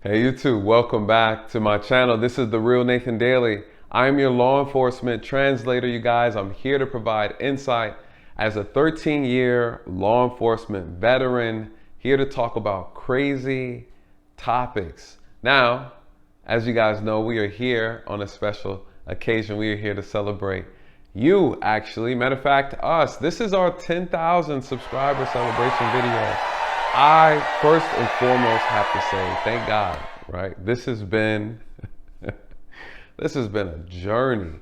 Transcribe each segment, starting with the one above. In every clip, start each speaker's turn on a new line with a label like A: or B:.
A: Hey YouTube, welcome back to my channel. This is the Real Nathan Daley. I am your law enforcement translator, you guys. I'm here to provide insight as a 13-year law enforcement veteran, here to talk about crazy topics. Now, as you guys know, we are here on a special occasion. We are here to celebrate you, actually. Matter of fact, us. This is our 10,000 subscriber celebration video. I first and foremost have to say thank God, right? This has been a journey.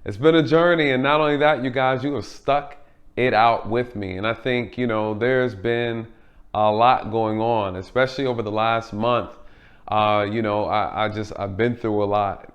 A: It's been a journey, and not only that, you guys, you have stuck it out with me. And I think, there's been a lot going on, especially over the last month. I've been through a lot,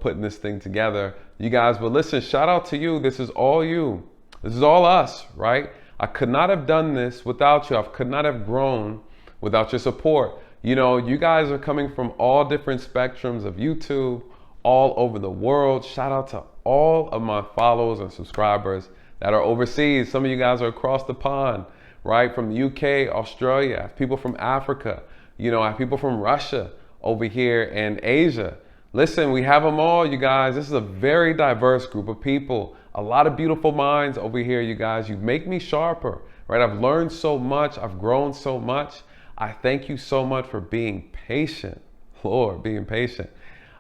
A: putting this thing together, you guys. But listen, shout out to you. This is all you. This is all us, right? I could not have done this without you. I could not have grown without your support. You guys are coming from all different spectrums of YouTube, all over the world. Shout out to all of my followers and subscribers that are overseas. Some of you guys are across the pond, right? From the UK, Australia. I have people from Africa. I have people from Russia over here and Asia. Listen, we have them all, you guys. This is a very diverse group of people. A lot of beautiful minds over here, you guys. You make me sharper, right? I've learned so much. I've grown so much. I thank you so much for being patient. Lord, being patient.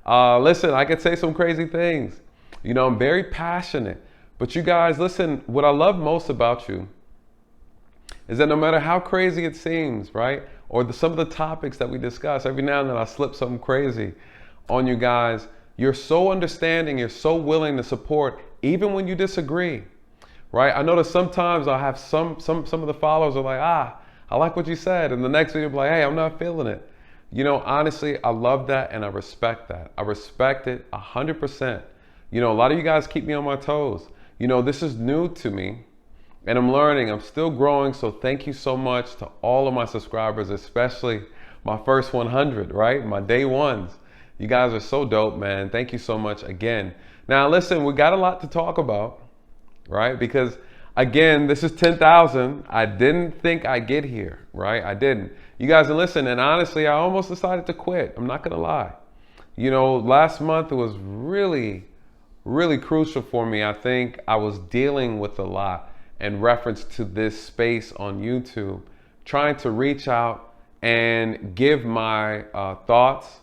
A: Listen, I could say some crazy things. I'm very passionate. But you guys, listen, what I love most about you is that no matter how crazy it seems, right? Or some of the topics that we discuss, every now and then I slip something crazy on you guys. You're so understanding, you're so willing to support, even when you disagree, right? I notice sometimes I'll have some of the followers are like, I like what you said. And the next video, be like, hey, I'm not feeling it. Honestly, I love that and I respect that. I respect it 100%. A lot of you guys keep me on my toes. This is new to me and I'm learning, I'm still growing. So thank you so much to all of my subscribers, especially my first 100, right? My day ones. You guys are so dope, man. Thank you so much again. Now, listen, we got a lot to talk about, right? Because again, this is 10,000. I didn't think I'd get here, right? I didn't. You guys, and listen, and honestly, I almost decided to quit. I'm not gonna lie. Last month it was really, really crucial for me. I think I was dealing with a lot in reference to this space on YouTube, trying to reach out and give my thoughts,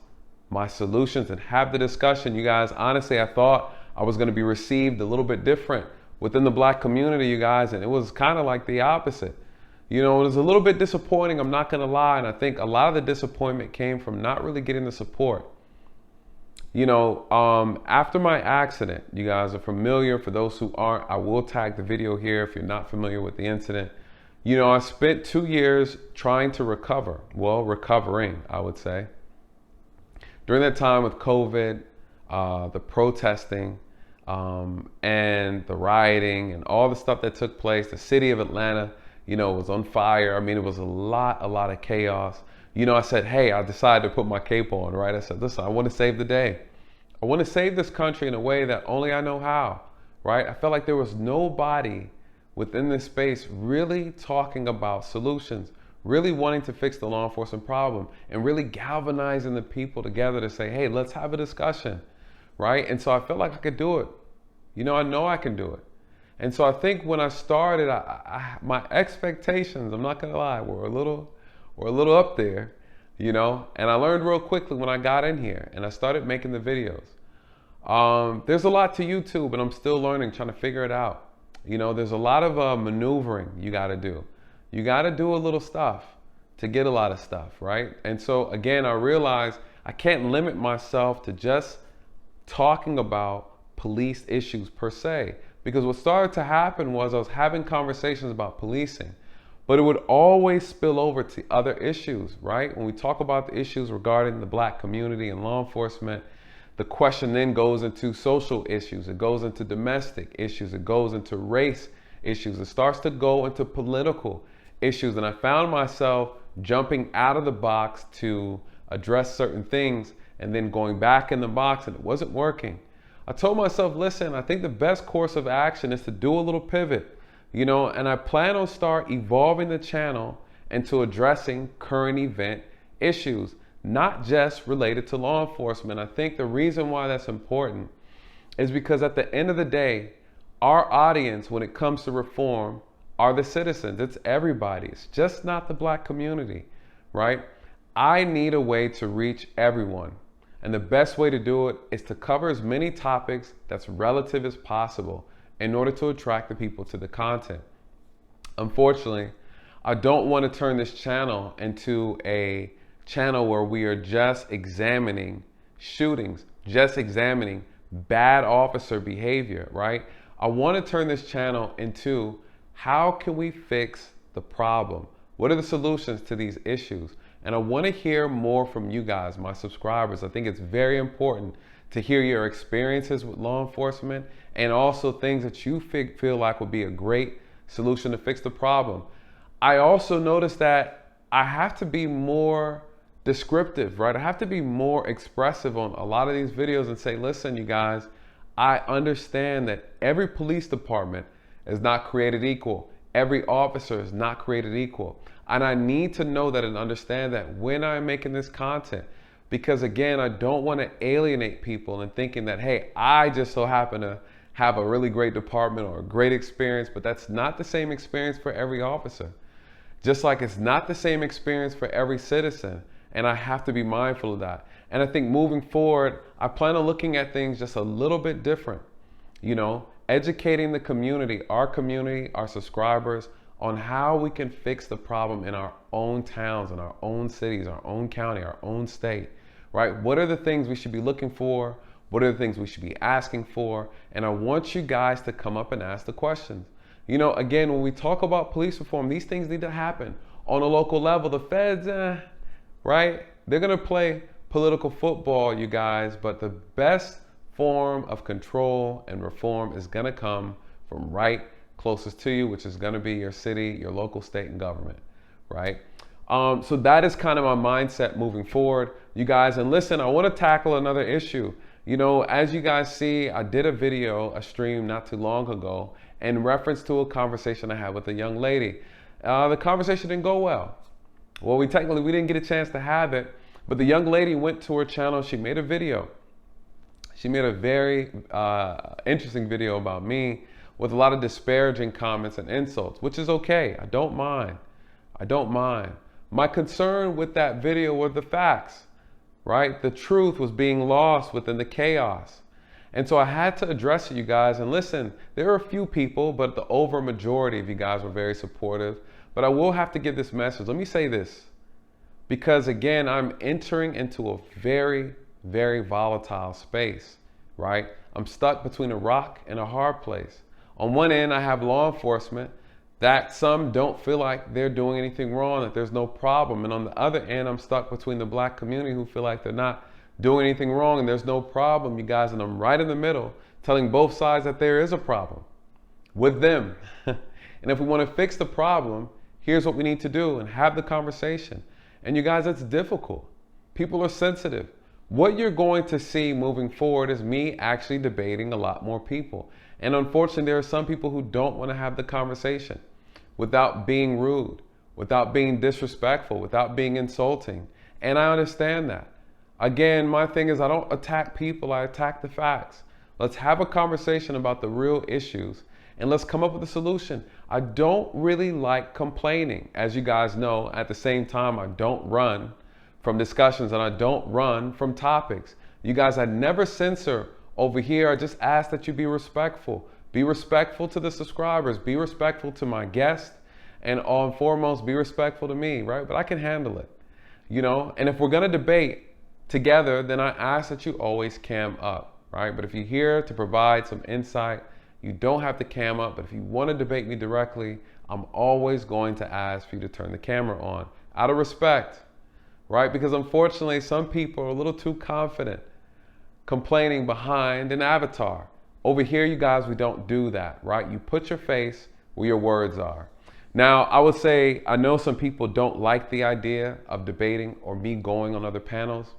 A: my solutions, and have the discussion. You guys, honestly, I thought I was going to be received a little bit different within the Black community, you guys, and it was kind of like the opposite. It was a little bit disappointing, I'm not going to lie, and I think a lot of the disappointment came from not really getting the support. After my accident, you guys are familiar. For those who aren't, I will tag the video here if you're not familiar with the incident. I spent 2 years trying to recover, recovering, I would say. During that time with COVID, the protesting, and the rioting and all the stuff that took place, the city of Atlanta, was on fire. I mean, it was a lot of chaos. I said, hey, I decided to put my cape on, right? I said, listen, I want to save the day. I want to save this country in a way that only I know how, right? I felt like there was nobody within this space really talking about solutions, really wanting to fix the law enforcement problem, and really galvanizing the people together to say, hey, let's have a discussion, right? And so I felt like I could do it. I know I can do it. And so I think when I started, my expectations, I'm not gonna lie, were a little up there, and I learned real quickly when I got in here and I started making the videos. There's a lot to YouTube, and I'm still learning, trying to figure it out. There's a lot of maneuvering you gotta do. You gotta do a little stuff to get a lot of stuff, right? And so again, I realized I can't limit myself to just talking about police issues per se, because what started to happen was I was having conversations about policing, but it would always spill over to other issues, right? When we talk about the issues regarding the Black community and law enforcement, the question then goes into social issues, it goes into domestic issues, it goes into race issues, it starts to go into political issues. And I found myself jumping out of the box to address certain things and then going back in the box, and it wasn't working. I told myself, listen, I think the best course of action is to do a little pivot, and I plan on start evolving the channel into addressing current event issues. not just related to law enforcement. I think the reason why that's important is because at the end of the day, our audience when it comes to reform are the citizens. It's everybody. It's just not the black community, right? I need a way to reach everyone. And the best way to do it is to cover as many topics that's relative as possible in order to attract the people to the content. Unfortunately, I don't want to turn this channel into a channel where we are just examining shootings, just examining bad officer behavior, right? I want to turn this channel into how can we fix the problem? What are the solutions to these issues? And I want to hear more from you guys, my subscribers. I think it's very important to hear your experiences with law enforcement and also things that you feel like would be a great solution to fix the problem. I also noticed that I have to be more descriptive, right? I have to be more expressive on a lot of these videos and say, listen, you guys, I understand that every police department is not created equal. Every officer is not created equal. And I need to know that and understand that when I'm making this content, because again, I don't want to alienate people and thinking that, hey, I just so happen to have a really great department or a great experience, but that's not the same experience for every officer. Just like it's not the same experience for every citizen. And I have to be mindful of that. And I think moving forward, I plan on looking at things just a little bit different. You know, educating the community, our subscribers, on how we can fix the problem in our own towns, in our own cities, our own county, our own state, right? What are the things we should be looking for? What are the things we should be asking for? And I want you guys to come up and ask the questions. You know, again, when we talk about police reform, these things need to happen on a local level. The feds, right? They're gonna play political football, you guys, but the best form of control and reform is gonna come from right closest to you, which is gonna be your city, your local, state, and government, right? So that is kind of my mindset moving forward, you guys. And listen, I wanna tackle another issue. You know, as you guys see, I did a stream not too long ago in reference to a conversation I had with a young lady. The conversation didn't go well. Well, we didn't get a chance to have it, but the young lady went to her channel, she made a video. She made a very interesting video about me with a lot of disparaging comments and insults, which is okay. I don't mind. I don't mind. My concern with that video were the facts, right? The truth was being lost within the chaos. And so I had to address it, you guys. And listen, there are a few people, but the over majority of you guys were very supportive. But I will have to give this message. Let me say this, because again, I'm entering into a very, very volatile space, right? I'm stuck between a rock and a hard place. On one end, I have law enforcement that some don't feel like they're doing anything wrong, that there's no problem. And on the other end, I'm stuck between the black community who feel like they're not doing anything wrong and there's no problem, you guys. And I'm right in the middle, telling both sides that there is a problem with them. And if we want to fix the problem, here's what we need to do and have the conversation. And you guys, it's difficult. People are sensitive. What you're going to see moving forward is me actually debating a lot more people. And unfortunately, there are some people who don't want to have the conversation without being rude, without being disrespectful, without being insulting. And I understand that. Again, my thing is I don't attack people, I attack the facts. Let's have a conversation about the real issues and let's come up with a solution. I don't really like complaining. As you guys know, at the same time, I don't run from discussions and I don't run from topics. You guys, I never censor over here. I just ask that you be respectful. Be respectful to the subscribers. Be respectful to my guests. And all foremost, be respectful to me, right? But I can handle it, you know? And if we're gonna debate together, then I ask that you always cam up, right? But if you're here to provide some insight, you don't have to cam up. But if you wanna debate me directly, I'm always going to ask for you to turn the camera on out of respect, right? Because unfortunately, some people are a little too confident complaining behind an avatar. Over here, you guys, we don't do that, right? You put your face where your words are. Now, I would say, I know some people don't like the idea of debating or me going on other panels,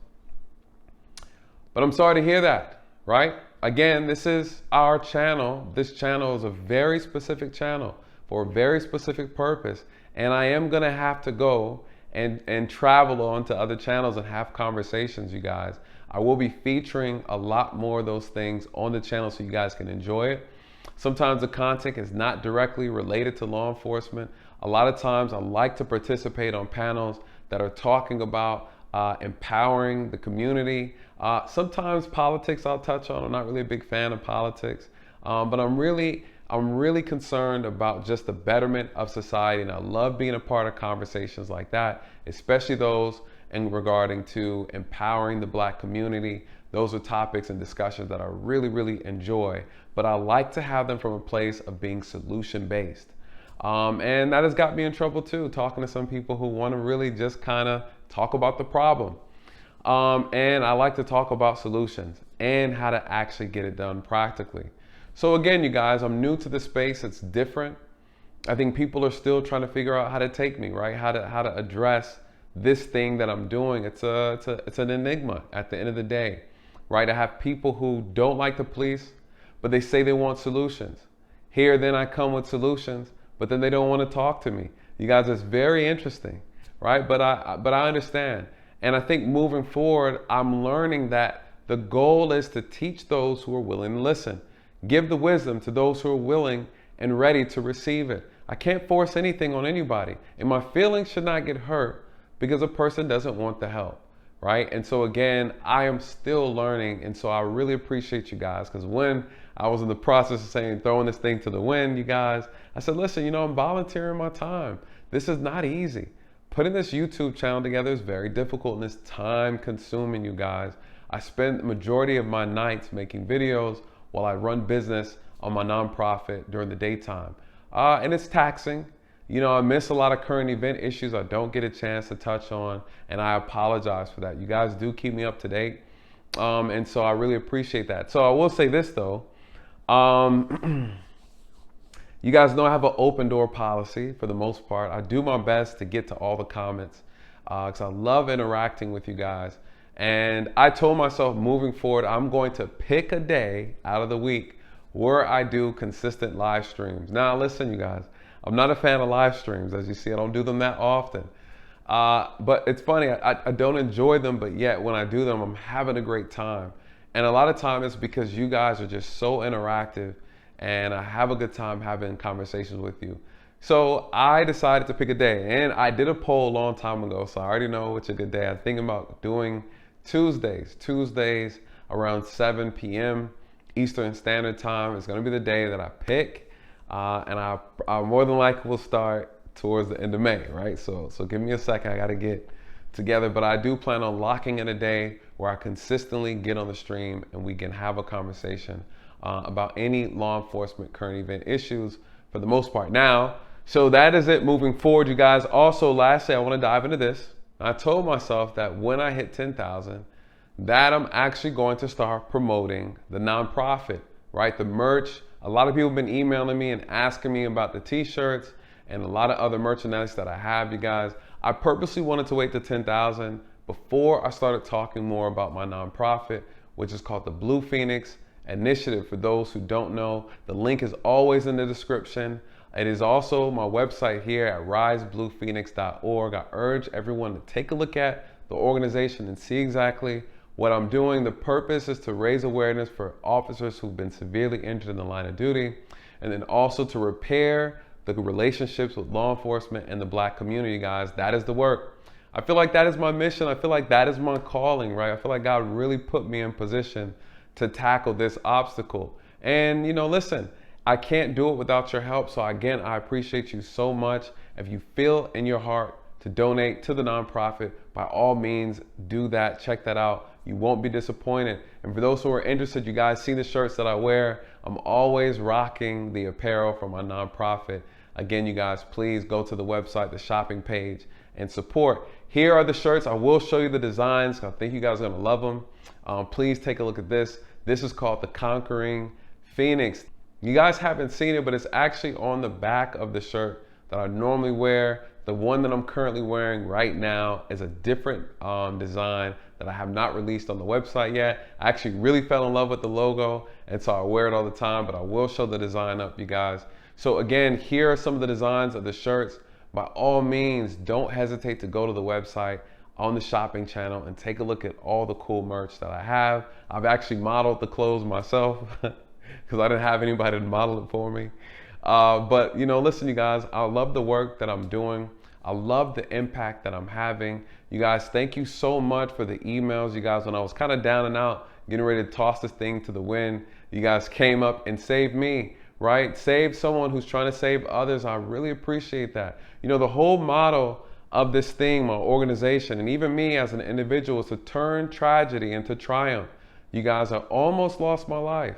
A: but I'm sorry to hear that, right? Again, this is our channel. This channel is a very specific channel for a very specific purpose. And I am gonna have to go and travel on to other channels and have conversations, you guys. I will be featuring a lot more of those things on the channel so you guys can enjoy it. Sometimes the content is not directly related to law enforcement. A lot of times I like to participate on panels that are talking about empowering the community. Sometimes politics I'll touch on. I'm not really a big fan of politics, but I'm really concerned about just the betterment of society, and I love being a part of conversations like that, especially those in regarding to empowering the Black community. Those are topics and discussions that I really enjoy, but I like to have them from a place of being solution-based. And that has got me in trouble too, talking to some people who want to really just kind of talk about the problem. And I like to talk about solutions and how to actually get it done practically. So again, you guys, I'm new to the space. It's different. I think people are still trying to figure out how to take me, right? How to address this thing that I'm doing. It's an enigma at the end of the day, right? I have people who don't like the police, but they say they want solutions. Here, then I come with solutions, but then they don't want to talk to me. You guys, it's very interesting, right? But I understand. And I think moving forward, I'm learning that the goal is to teach those who are willing to listen. Give the wisdom to those who are willing and ready to receive it. I can't force anything on anybody, and my feelings should not get hurt because a person doesn't want the help, right? And so again, I am still learning, and so I really appreciate you guys, because when I was in the process of saying, throwing this thing to the wind, you guys, I said, listen, you know, I'm volunteering my time. This is not easy. Putting this YouTube channel together is very difficult and it's time consuming, you guys. I spend the majority of my nights making videos while I run business on my nonprofit during the daytime. And it's taxing. You know, I miss a lot of current event issues I don't get a chance to touch on, and I apologize for that. You guys do keep me up to date, and so I really appreciate that. So I will say this though, you guys know I have an open door policy for the most part. I do my best to get to all the comments because I love interacting with you guys. And I told myself moving forward, I'm going to pick a day out of the week where I do consistent live streams. Now listen, you guys, I'm not a fan of live streams. As you see, I don't do them that often. But it's funny, I don't enjoy them, but yet when I do them, I'm having a great time. And a lot of time it's because you guys are just so interactive and I have a good time having conversations with you. So I decided to pick a day, and I did a poll a long time ago, so I already know which a good day. I'm thinking about doing Tuesdays around 7 p.m. Eastern Standard Time is going to be the day that I pick, and I more than likely will start towards the end of May, right? So give me a second, I got to get together, but I do plan on locking in a day where I consistently get on the stream and we can have a conversation about any law enforcement current event issues for the most part. Now, so that is it moving forward, you guys. Also, lastly, I want to dive into this. I told myself that when I hit 10,000, that I'm actually going to start promoting the nonprofit, right? The merch. A lot of people have been emailing me and asking me about the t-shirts and a lot of other merchandise that I have, you guys. I purposely wanted to wait to 10,000 before I started talking more about my nonprofit, which is called the Blue Phoenix Initiative. For those who don't know, the link is always in the description. It is also my website here at risebluephoenix.org. I urge everyone to take a look at the organization and see exactly what I'm doing. The purpose is to raise awareness for officers who've been severely injured in the line of duty, and then also to repair the relationships with law enforcement and the Black community, guys. That is the work. I feel like that is my mission. I feel like that is my calling, right? I feel like God really put me in position to tackle this obstacle. And you know, listen, I can't do it without your help. So again, I appreciate you so much. If you feel in your heart to donate to the nonprofit, by all means, do that. Check that out. You won't be disappointed. And for those who are interested, you guys see the shirts that I wear. I'm always rocking the apparel from my nonprofit. Again, you guys, please go to the website, the shopping page, and support. Here are the shirts. I will show you the designs. I think you guys are gonna love them. Please take a look at this. This is called the Conquering Phoenix. You guys haven't seen it, but it's actually on the back of the shirt that I normally wear. The one that I'm currently wearing right now is a different design that I have not released on the website yet. I actually really fell in love with the logo, and so I wear it all the time, but I will show the design up, you guys. So again, here are some of the designs of the shirts. by all means, don't hesitate to go to the website on the shopping channel and take a look at all the cool merch that I have. I've actually modeled the clothes myself because I didn't have anybody to model it for me. But listen, you guys, I love the work that I'm doing. I love the impact that I'm having. You guys, thank you so much for the emails. You guys, when I was kind of down and out, getting ready to toss this thing to the wind, you guys came up and saved me, right? Saved someone who's trying to save others. I really appreciate that. The whole motto of this thing, my organization, and even me as an individual, is to turn tragedy into triumph. You guys, I almost lost my life.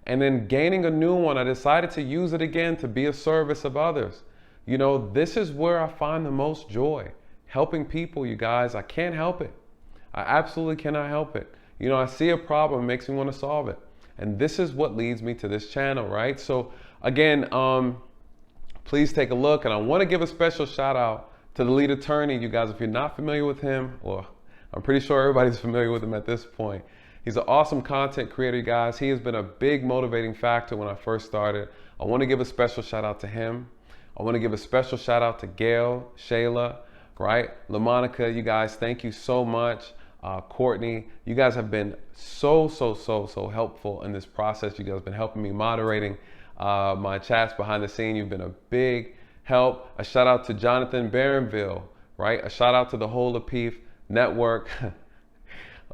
A: And then gaining a new one, I decided to use it again to be a service of others. This is where I find the most joy, helping people, you guys. I can't help it. I absolutely cannot help it. I see a problem, it makes me want to solve it. And this is what leads me to this channel, right? So again, please take a look. And I want to give a special shout out to the lead attorney. You guys, if you're not familiar with him, well, I'm pretty sure everybody's familiar with him at this point. He's an awesome content creator, you guys. He has been a big motivating factor when I first started. I want to give a special shout out to him. I want to give a special shout out to Gail, Shayla, right? LaMonica, you guys, thank you so much. Courtney, you guys have been so helpful in this process. You guys have been helping me moderating my chats behind the scene. You've been a big help. A shout out to Jonathan Barronville, right? A shout out to the whole Apif network.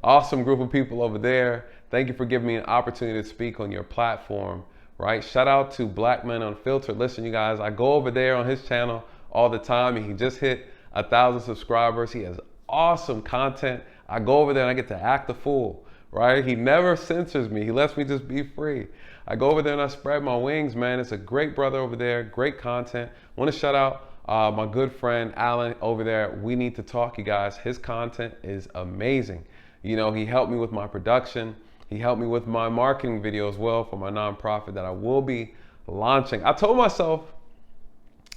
A: Awesome group of people over there. Thank you for giving me an opportunity to speak on your platform, right? Shout out to Black Men Unfiltered. Listen, you guys, I go over there on his channel all the time, and he just hit 1,000 subscribers. He has awesome content. I go over there and I get to act a fool, right? He never censors me. He lets me just be free. I go over there and I spread my wings, man. It's a great brother over there, great content. I want to shout out my good friend Alan over there. We Need to Talk, you guys. His content is amazing. He helped me with my production. He helped me with my marketing video as well for my nonprofit that I will be launching. I told myself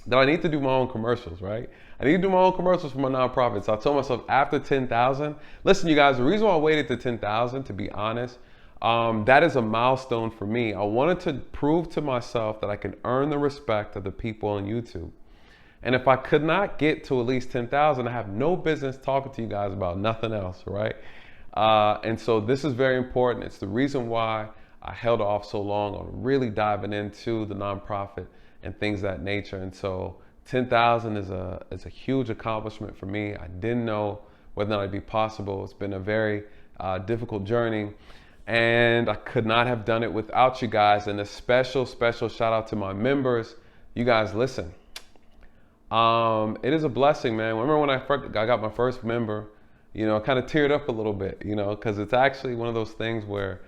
A: that I need to do my own commercials, right? I need to do my own commercials for my nonprofit. So I told myself after 10,000, listen, you guys, the reason why I waited to 10,000, to be honest, that is a milestone for me. I wanted to prove to myself that I can earn the respect of the people on YouTube. And if I could not get to at least 10,000, I have no business talking to you guys about nothing else, right? And so this is very important. It's the reason why I held off so long on really diving into the nonprofit and things of that nature. And so 10,000 is a huge accomplishment for me. I didn't know whether or not it'd be possible. It's been a very difficult journey, and I could not have done it without you guys. And a special shout out to my members. You guys, listen, it is a blessing, man. Remember when I got my first member, I kind of teared up a little bit, because it's actually one of those things where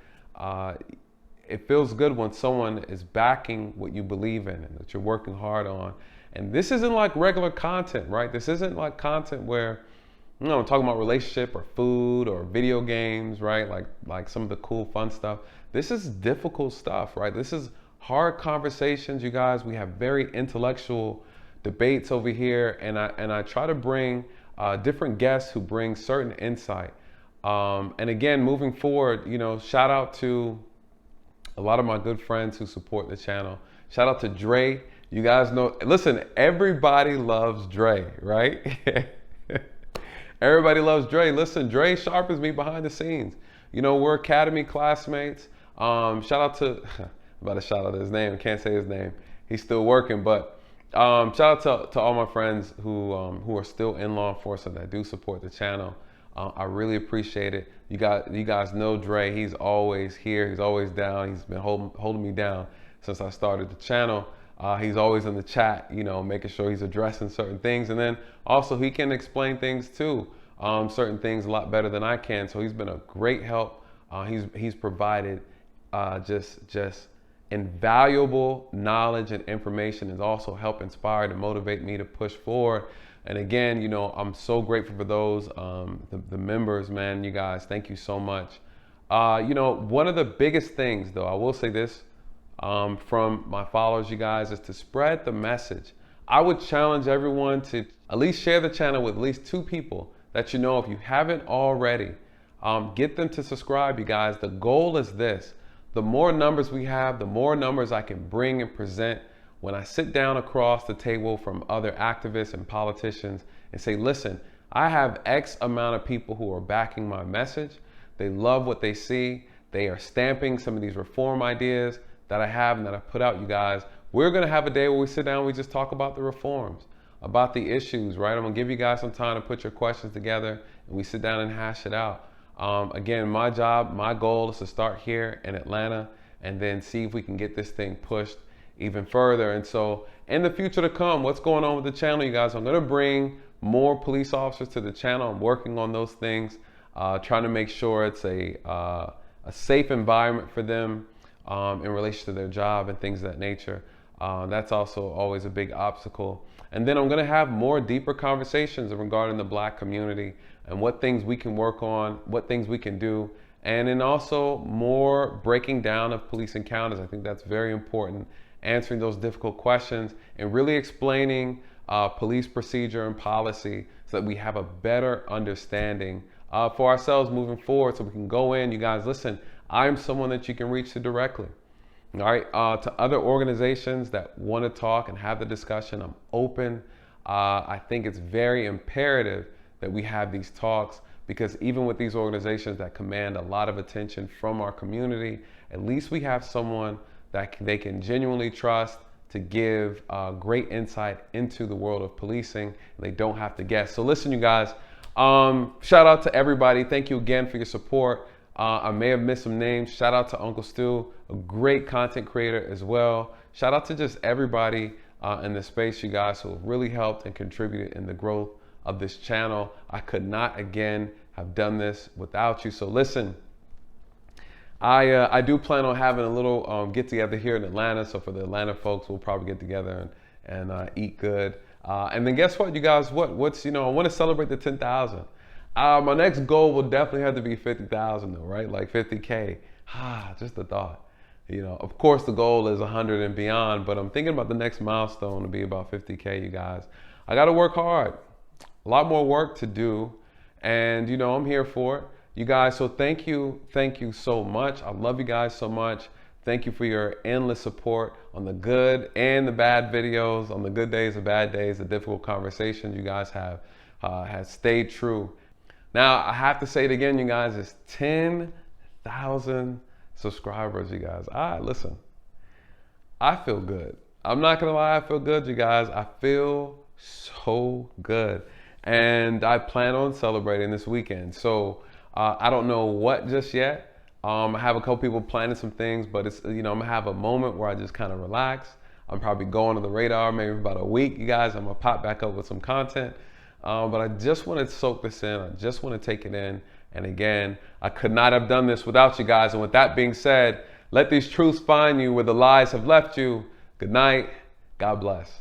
A: it feels good when someone is backing what you believe in and that you're working hard on. And this isn't like regular content, right? This isn't like content where, I'm talking about relationship or food or video games, right? Like some of the cool, fun stuff. This is difficult stuff, right? This is hard conversations, you guys. We have very intellectual debates over here, and I try to bring different guests who bring certain insight. And again, moving forward, shout out to a lot of my good friends who support the channel. Shout out to Dre. You guys know, listen, everybody loves Dre, right? Everybody loves Dre. Listen, Dre sharpens me behind the scenes. We're Academy classmates. Shout out to, I'm about to shout out his name. I can't say his name. He's still working, but shout out to all my friends who are still in law enforcement that do support the channel. I really appreciate it. You guys know Dre. He's always here. He's always down. He's been holding me down since I started the channel. He's always in the chat, making sure he's addressing certain things. And then also he can explain things too, certain things a lot better than I can. So he's been a great help. He's provided just invaluable knowledge and information, and also helped inspire and motivate me to push forward. And again, I'm so grateful for those, the members, man. You guys, thank you so much. One of the biggest things, though, I will say this, from my followers, you guys, is to spread the message. I would challenge everyone to at least share the channel with at least 2 people that if you haven't already. Get them to subscribe, you guys. The goal is this: the more numbers we have, the more numbers I can bring and present when I sit down across the table from other activists and politicians and say, listen, I have X amount of people who are backing my message. They love what they see. They are stamping some of these reform ideas that I have and that I put out, you guys. We're gonna have a day where we sit down and we just talk about the reforms, about the issues, right? I'm gonna give you guys some time to put your questions together and we sit down and hash it out. Again, my job, my goal is to start here in Atlanta and then see if we can get this thing pushed even further. And so in the future to come, what's going on with the channel, you guys? I'm gonna bring more police officers to the channel. I'm working on those things, trying to make sure it's a safe environment for them in relation to their job and things of that nature. That's also always a big obstacle. And then I'm gonna have more deeper conversations regarding the Black community and what things we can work on, what things we can do, and then also more breaking down of police encounters. I think that's very important, answering those difficult questions and really explaining police procedure and policy so that we have a better understanding for ourselves moving forward, so we can go in. You guys, listen, I'm someone that you can reach to directly. All right, to other organizations that want to talk and have the discussion, I'm open. I think it's very imperative that we have these talks, because even with these organizations that command a lot of attention from our community, at least we have someone that they can genuinely trust to give great insight into the world of policing. They don't have to guess. So listen, you guys, shout out to everybody. Thank you again for your support. I may have missed some names. Shout out to Uncle Stu, a great content creator as well. Shout out to just everybody in the space, you guys, who have really helped and contributed in the growth of this channel. I could not, again, have done this without you. So listen, I do plan on having a little get together here in Atlanta. So for the Atlanta folks, we'll probably get together and eat good. And then guess what, you guys? What's I want to celebrate the 10,000. My next goal will definitely have to be 50,000 though, right? Like 50K. Just a thought. Of course the goal is 100 and beyond, but I'm thinking about the next milestone to be about 50K, you guys. I got to work hard. A lot more work to do, and I'm here for it, you guys. So thank you so much. I love you guys so much. Thank you for your endless support on the good and the bad videos, on the good days, the bad days, the difficult conversations. You guys have stayed true. Now I have to say it again, you guys. It's 10,000 subscribers, you guys. Listen, I feel good. I'm not gonna lie, I feel good, you guys. I feel so good. And I plan on celebrating this weekend. So I don't know what just yet. I have a couple people planning some things, but it's, I'm gonna have a moment where I just kind of relax. I'm probably going on the radar maybe about a week, you guys. I'm gonna pop back up with some content. But I just want to soak this in. I just want to take it in. And again, I could not have done this without you guys. And with that being said, let these truths find you where the lies have left you. Good night. God bless.